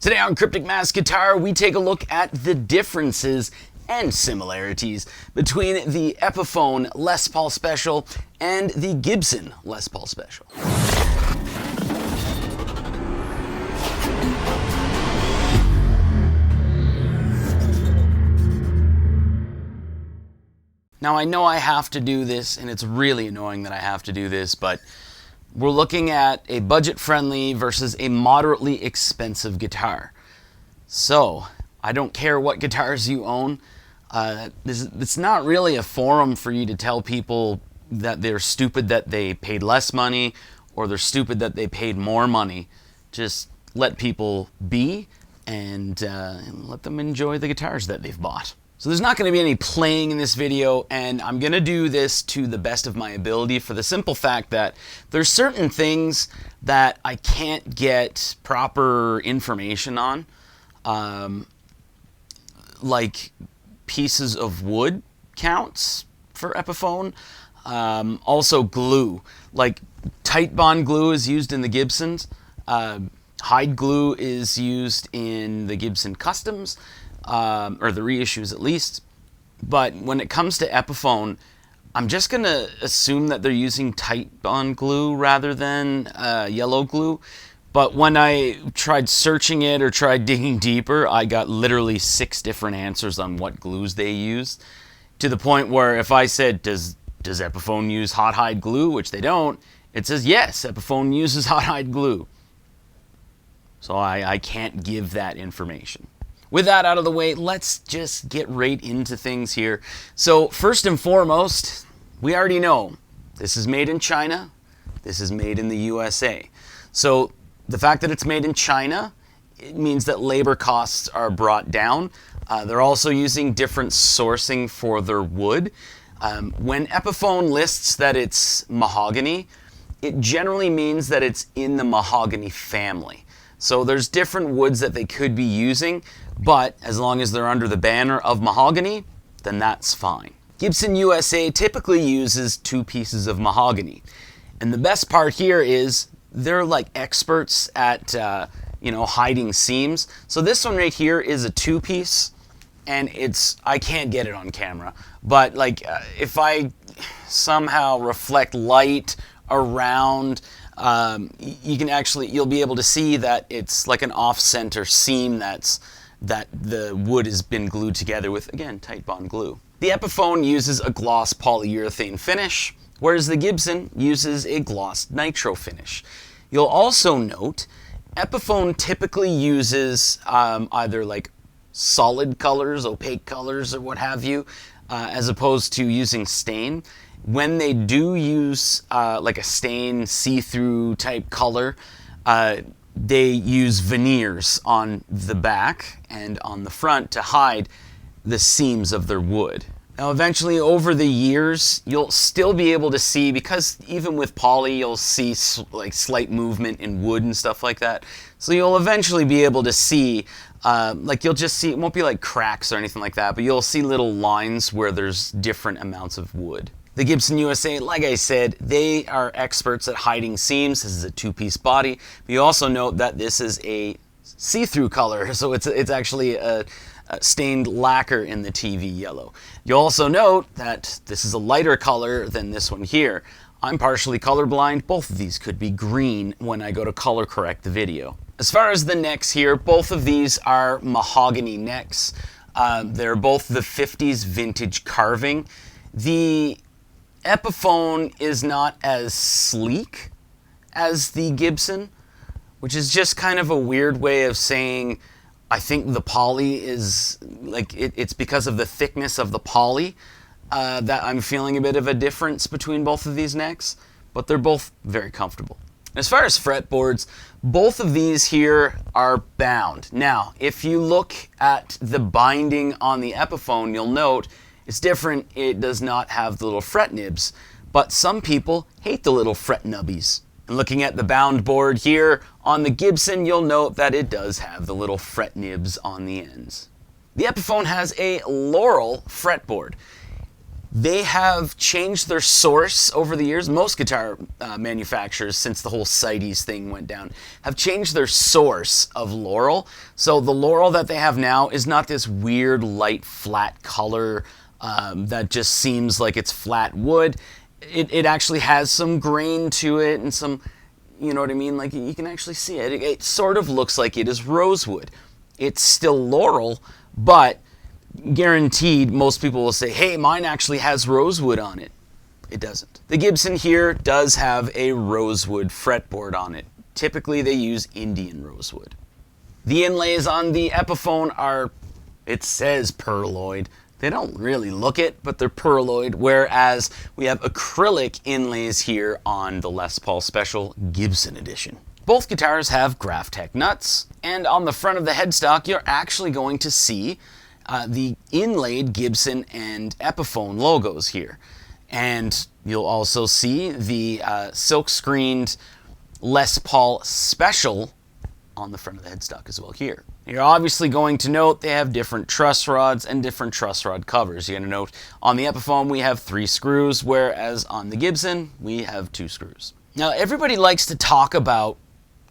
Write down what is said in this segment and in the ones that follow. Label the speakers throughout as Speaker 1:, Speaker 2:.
Speaker 1: Today on Cryptic Mass Guitar, we take a look at the differences and similarities between the Epiphone Les Paul Special and the Gibson Les Paul Special. Now, I know I have to do this, and it's really annoying that I have to do this, but we're looking at a budget-friendly versus a moderately expensive guitar. So, I don't care what guitars you own. It's not really a forum for you to tell people that they're stupid that they paid less money or they're stupid that they paid more money. Just let people be and let them enjoy the guitars that they've bought. So there's not going to be any playing in this video, and I'm going to do this to the best of my ability for the simple fact that there's certain things that I can't get proper information on, like pieces of wood counts for Epiphone, also glue. Like tight bond glue is used in the Gibsons, hide glue is used in the Gibson Customs, or the reissues at least. But when it comes to Epiphone, I'm just going to assume that they're using tight bond glue rather than yellow glue. But when I tried searching it or tried digging deeper, I got literally 6 different answers on what glues they used. To the point where if I said, does Epiphone use hot hide glue, which they don't, it says yes, Epiphone uses hot hide glue. So I can't give that information. With that out of the way, let's just get right into things here. So first and foremost, we already know this is made in China, this is made in the USA. So the fact that it's made in China, it means that labor costs are brought down. They're also using different sourcing for their wood. When Epiphone lists that it's mahogany, it generally means that it's in the mahogany family. So there's different woods that they could be using, but as long as they're under the banner of mahogany, then that's fine. Gibson USA typically uses 2 pieces of mahogany. And the best part here is they're like experts at hiding seams. So this one right here is a 2-piece, and I can't get it on camera, but like if I somehow reflect light around, you'll be able to see that it's like an off-center seam that the wood has been glued together with, again, tight bond glue. The Epiphone uses a gloss polyurethane finish, whereas the Gibson uses a gloss nitro finish. You'll also note Epiphone typically uses either like solid colors, opaque colors, or what have you, as opposed to using stain. When they do use like a stain, see-through type color, they use veneers on the back and on the front to hide the seams of their wood. Now eventually over the years, you'll still be able to see, because even with poly, you'll see like slight movement in wood and stuff like that. So you'll eventually be able to see, you'll just see, it won't be like cracks or anything like that, but you'll see little lines where there's different amounts of wood. The Gibson USA, like I said, they are experts at hiding seams. This is a 2-piece body. But you also note that this is a see-through color, so it's actually a stained lacquer in the TV yellow. You also note that this is a lighter color than this one here. I'm partially colorblind. Both of these could be green when I go to color correct the video. As far as the necks here, both of these are mahogany necks. They're both the 50s vintage carving. The Epiphone is not as sleek as the Gibson, which is just kind of a weird way of saying I think the poly is, like, it's because of the thickness of the poly that I'm feeling a bit of a difference between both of these necks, but they're both very comfortable. As far as fretboards, both of these here are bound. Now, if you look at the binding on the Epiphone, you'll note it's different. It does not have the little fret nibs, but some people hate the little fret nubbies. And looking at the bound board here on the Gibson, you'll note that it does have the little fret nibs on the ends. The Epiphone has a Laurel fretboard. They have changed their source over the years. Most guitar manufacturers, since the whole CITES thing went down, have changed their source of laurel. So the laurel that they have now is not this weird light flat color that just seems like it's flat wood. It actually has some grain to it and some, you know what I mean? Like, you can actually see it. It sort of looks like it is rosewood. It's still laurel, but guaranteed most people will say, hey, mine actually has rosewood on it. It doesn't. The Gibson here does have a rosewood fretboard on it. Typically they use Indian rosewood. The inlays on the Epiphone are, it says pearloid. They don't really look it, but they're pearloid, whereas we have acrylic inlays here on the Les Paul Special Gibson Edition. Both guitars have Graphtec nuts, and on the front of the headstock you're actually going to see the inlaid Gibson and Epiphone logos here. And you'll also see the silk-screened Les Paul Special on the front of the headstock as well here. You're obviously going to note they have different truss rods and different truss rod covers. You're going to note on the Epiphone we have 3 screws, whereas on the Gibson we have 2 screws. Now everybody likes to talk about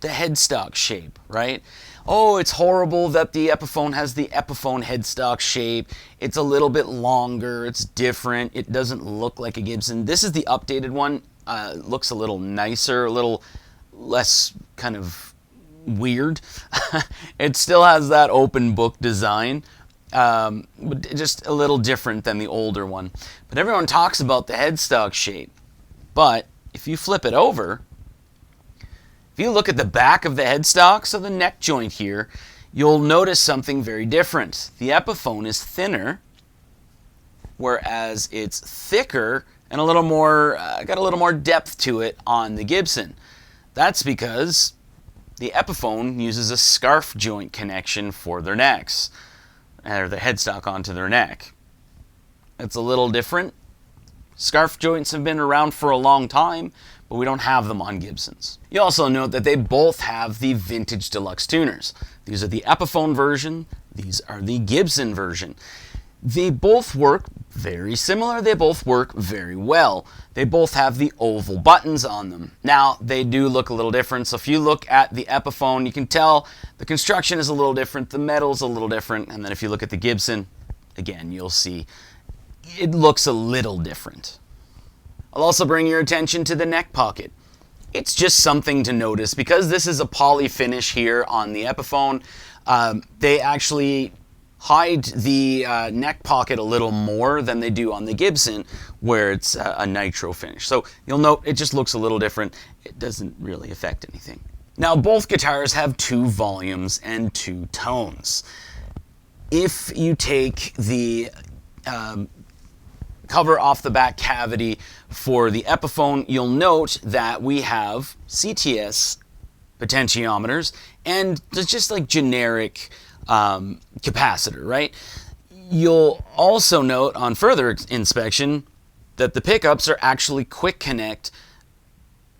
Speaker 1: the headstock shape, right? Oh, it's horrible that the Epiphone has the Epiphone headstock shape. It's a little bit longer, it's different, it doesn't look like a Gibson. This is the updated one. Looks a little nicer, a little less kind of weird. It still has that open book design, but just a little different than the older one. But everyone talks about the headstock shape. But if you flip it over, if you look at the back of the headstock, so the neck joint here, you'll notice something very different. The Epiphone is thinner, whereas it's thicker and a little more, got a little more depth to it on the Gibson. That's because the Epiphone uses a scarf joint connection for their necks, or the headstock onto their neck. It's a little different. Scarf joints have been around for a long time, but we don't have them on Gibsons. You also note that they both have the vintage deluxe tuners. These are the Epiphone version, these are the Gibson version. They both work very similar, they both work very well. They both have the oval buttons on them. Now, they do look a little different, so if you look at the Epiphone, you can tell the construction is a little different, the metal's a little different, and then if you look at the Gibson, again, you'll see it looks a little different. I'll also bring your attention to the neck pocket. It's just something to notice because this is a poly finish here on the Epiphone. They actually hide the neck pocket a little more than they do on the Gibson, where it's a nitro finish. So you'll note it just looks a little different. It doesn't really affect anything. Now, both guitars have 2 volumes and 2 tones. If you take the cover off the back cavity for the Epiphone, you'll note that we have CTS potentiometers and just like generic capacitor, right? You'll also note on further inspection that the pickups are actually quick connect,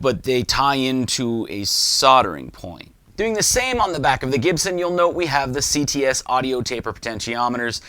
Speaker 1: but they tie into a soldering point. Doing the same on the back of the Gibson, you'll note we have the CTS audio taper potentiometers.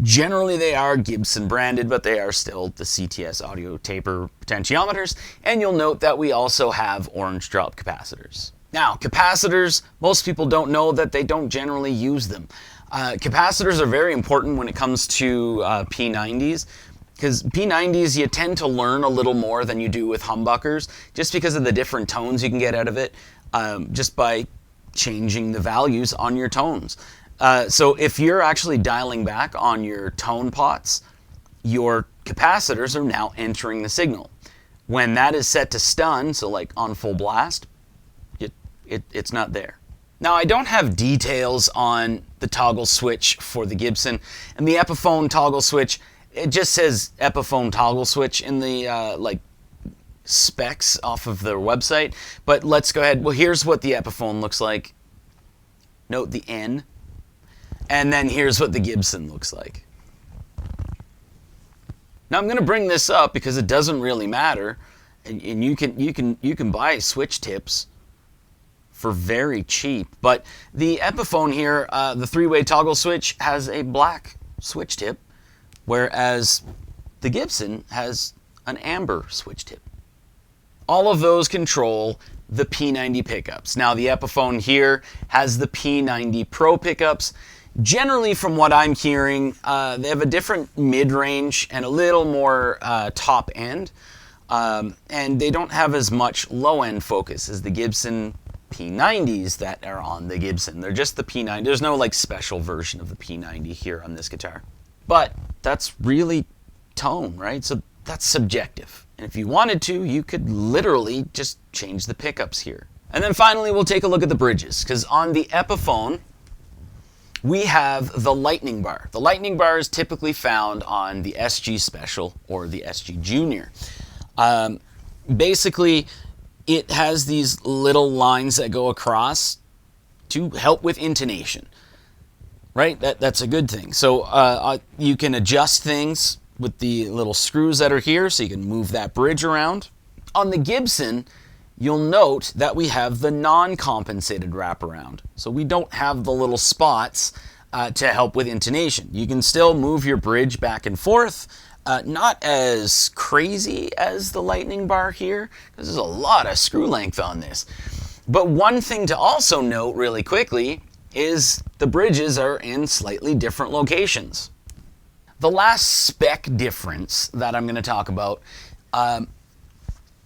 Speaker 1: Generally they are Gibson branded, but they are still the CTS audio taper potentiometers, and you'll note that we also have orange drop capacitors. Now, capacitors, most people don't know that they don't generally use them. Capacitors are very important when it comes to P90s, because P90s you tend to learn a little more than you do with humbuckers, just because of the different tones you can get out of it, just by changing the values on your tones. So if you're actually dialing back on your tone pots, your capacitors are now entering the signal. When that is set to stun, so like on full blast, it's not there. Now, I don't have details on the toggle switch for the Gibson, and the Epiphone toggle switch, it just says Epiphone toggle switch in the specs off of their website. But let's go ahead. Well, here's what the Epiphone looks like. Note the N. And then here's what the Gibson looks like. Now I'm going to bring this up because it doesn't really matter, and you can buy switch tips for very cheap. But the Epiphone here, the 3-way toggle switch has a black switch tip, whereas the Gibson has an amber switch tip. All of those control the P90 pickups. Now the Epiphone here has the P90 Pro pickups. Generally, from what I'm hearing, they have a different mid-range and a little more top end. And they don't have as much low-end focus as the Gibson P90s that are on the Gibson. They're just the P90. There's no like special version of the P90 here on this guitar. But that's really tone, right? So that's subjective. And if you wanted to, you could literally just change the pickups here. And then finally, we'll take a look at the bridges, because on the Epiphone, we have the lightning bar. The lightning bar is typically found on the SG Special or the SG Junior. Basically, it has these little lines that go across to help with intonation, right? That's a good thing. So you can adjust things with the little screws that are here, so you can move that bridge around. On the Gibson, you'll note that we have the non-compensated wraparound. So we don't have the little spots to help with intonation. You can still move your bridge back and forth. Not as crazy as the lightning bar here, because there's a lot of screw length on this. But one thing to also note really quickly is the bridges are in slightly different locations. The last spec difference that I'm going to talk about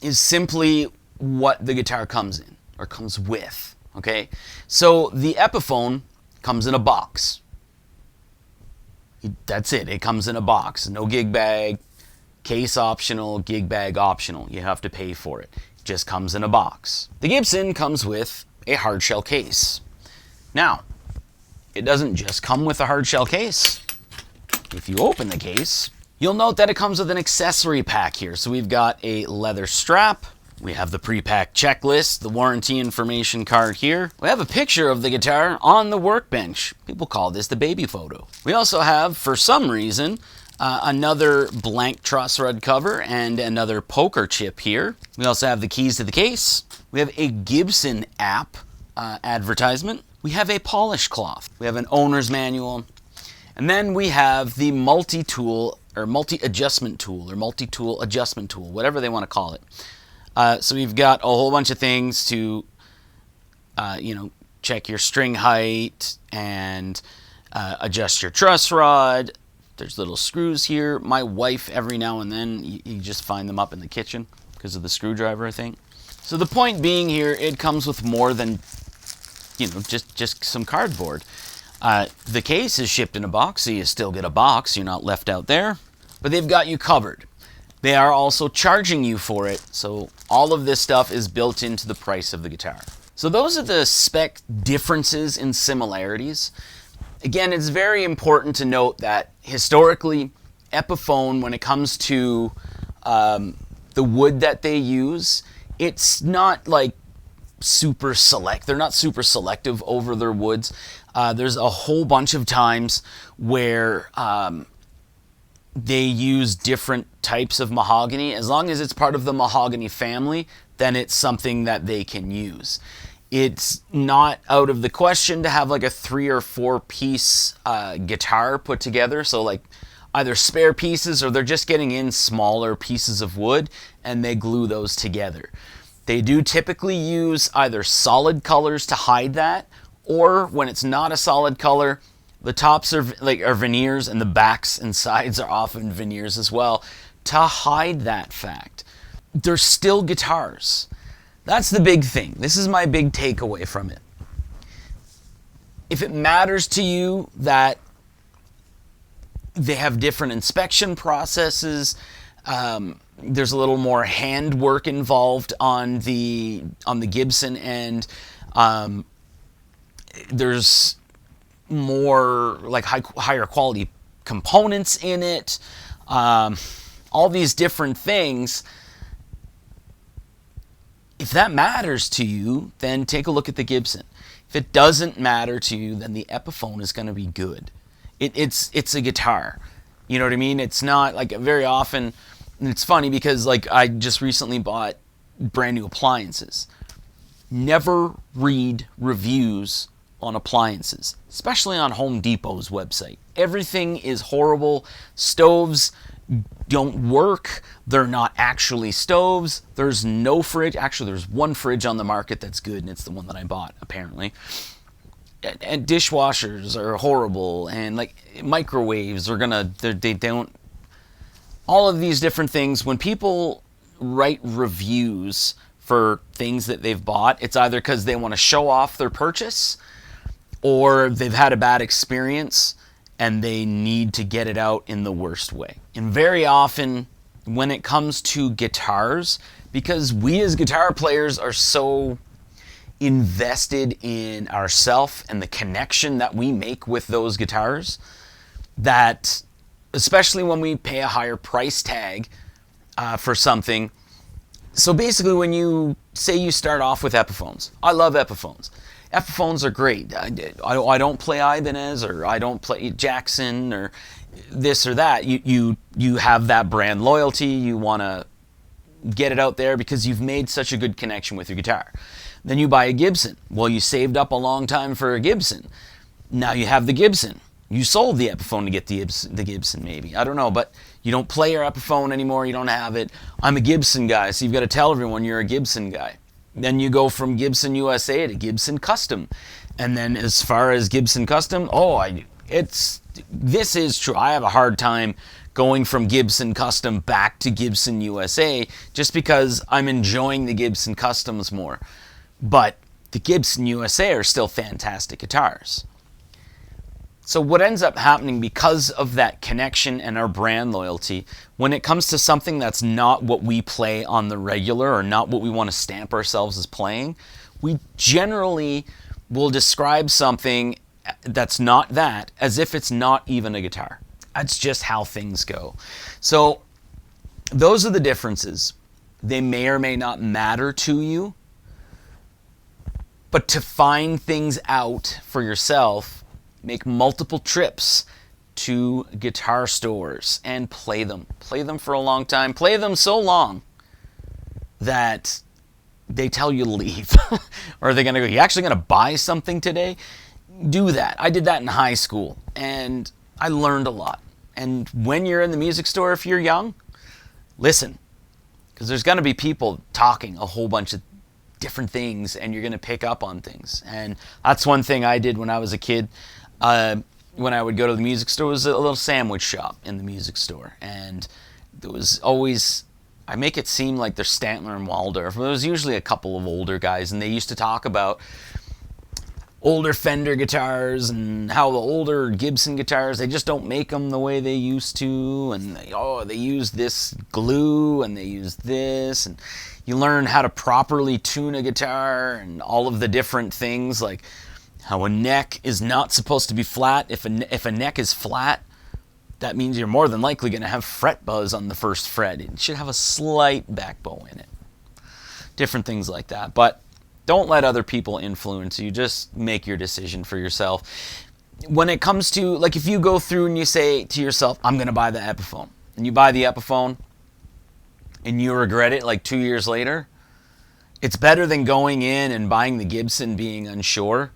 Speaker 1: is simply what the guitar comes in, or comes with, okay? So the Epiphone comes in a box. That's it. It comes in a box. No gig bag, case optional, gig bag optional. You have to pay for it. It just comes in a box. The Gibson comes with a hard shell case. Now, it doesn't just come with a hard shell case. If you open the case, you'll note that it comes with an accessory pack here. So we've got a leather strap. We have the pre-packed checklist, the warranty information card here. We have a picture of the guitar on the workbench. People call this the baby photo. We also have, for some reason, another blank truss rod cover and another poker chip here. We also have the keys to the case. We have a Gibson app advertisement. We have a polish cloth. We have an owner's manual. And then we have the multi-tool or multi-adjustment tool or multi-tool adjustment tool, whatever they want to call it. So we've got a whole bunch of things to, check your string height and adjust your truss rod. There's little screws here. My wife, every now and then, you just find them up in the kitchen because of the screwdriver, I think. So the point being here, it comes with more than, just some cardboard. The case is shipped in a box, so you still get a box. You're not left out there. But they've got you covered. They are also charging you for it, so all of this stuff is built into the price of the guitar. So those are the spec differences and similarities. Again, it's very important to note that historically, Epiphone, when it comes to the wood that they use, it's not like super select. They're not super selective over their woods. There's a whole bunch of times where they use different types of mahogany. As long as it's part of the mahogany family, then it's something that they can use. It's not out of the question to have like a 3 or 4 piece guitar put together. So like either spare pieces or they're just getting in smaller pieces of wood and they glue those together. They do typically use either solid colors to hide that, or when it's not a solid color, the tops are veneers and the backs and sides are often veneers as well to hide that fact. They're still guitars. That's the big thing. This is my big takeaway from it. If it matters to you that they have different inspection processes, there's a little more handwork involved on the Gibson end. There's more like higher quality components in it. All these different things. If that matters to you, then take a look at the Gibson. If it doesn't matter to you, then the Epiphone is going to be good. It's a guitar. You know what I mean? It's not like very often. And it's funny because like I just recently bought brand new appliances. Never read reviews on appliances, especially on Home Depot's website. Everything is horrible. Stoves, don't work. They're not actually stoves. There's no fridge. Actually, there's one fridge on the market that's good, and it's the one that I bought, apparently. And dishwashers are horrible, and like microwaves are they don't. All of these different things, when people write reviews for things that they've bought, it's either because they want to show off their purchase, or they've had a bad experience and they need to get it out in the worst way. And very often when it comes to guitars, because we as guitar players are so invested in ourself and the connection that we make with those guitars, that especially when we pay a higher price tag for something. So basically, when you say you start off with Epiphones, I love Epiphones. Epiphones are great. I don't play Ibanez, or I don't play Jackson, or this or that. You have that brand loyalty. You want to get it out there because you've made such a good connection with your guitar. Then you buy a Gibson. Well, you saved up a long time for a Gibson. Now you have the Gibson. You sold the Epiphone to get the Gibson, maybe. I don't know, but you don't play your Epiphone anymore. You don't have it. I'm a Gibson guy, so you've got to tell everyone you're a Gibson guy. Then you go from Gibson USA to Gibson Custom. And then as far as Gibson Custom, this is true. I have a hard time going from Gibson Custom back to Gibson USA just because I'm enjoying the Gibson Customs more. But the Gibson USA are still fantastic guitars. So what ends up happening because of that connection and our brand loyalty, when it comes to something that's not what we play on the regular or not what we want to stamp ourselves as playing, we generally will describe something that's not that as if it's not even a guitar. That's just how things go. So those are the differences. They may or may not matter to you, but to find things out for yourself, make multiple trips to guitar stores and play them. Play them for a long time. Play them so long that they tell you to leave. Or are they going to go, you actually going to buy something today? Do that. I did that in high school, and I learned a lot. And when you're in the music store, if you're young, listen. Because there's going to be people talking a whole bunch of different things, and you're going to pick up on things. And that's one thing I did when I was a kid. When I would go to the music store, it was a little sandwich shop in the music store, and there was always, I make it seem like there's Stantler and Waldorf. There was usually a couple of older guys, and they used to talk about older Fender guitars and how the older Gibson guitars, they just don't make them the way they used to, and they use this glue and they use this, and you learn how to properly tune a guitar and all of the different things, like how a neck is not supposed to be flat. If a neck is flat, that means you're more than likely going to have fret buzz on the first fret. It should have a slight back bow in it. Different things like that. But don't let other people influence you. Just make your decision for yourself. When it comes to, like, if you go through and you say to yourself, I'm going to buy the Epiphone, and you buy the Epiphone and you regret it like 2 years later, it's better than going in and buying the Gibson being unsure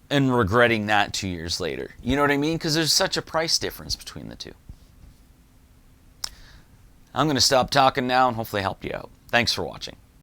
Speaker 1: and regretting that 2 years later. You know what I mean? Because there's such a price difference between the two. I'm going to stop talking now and hopefully help you out. Thanks for watching.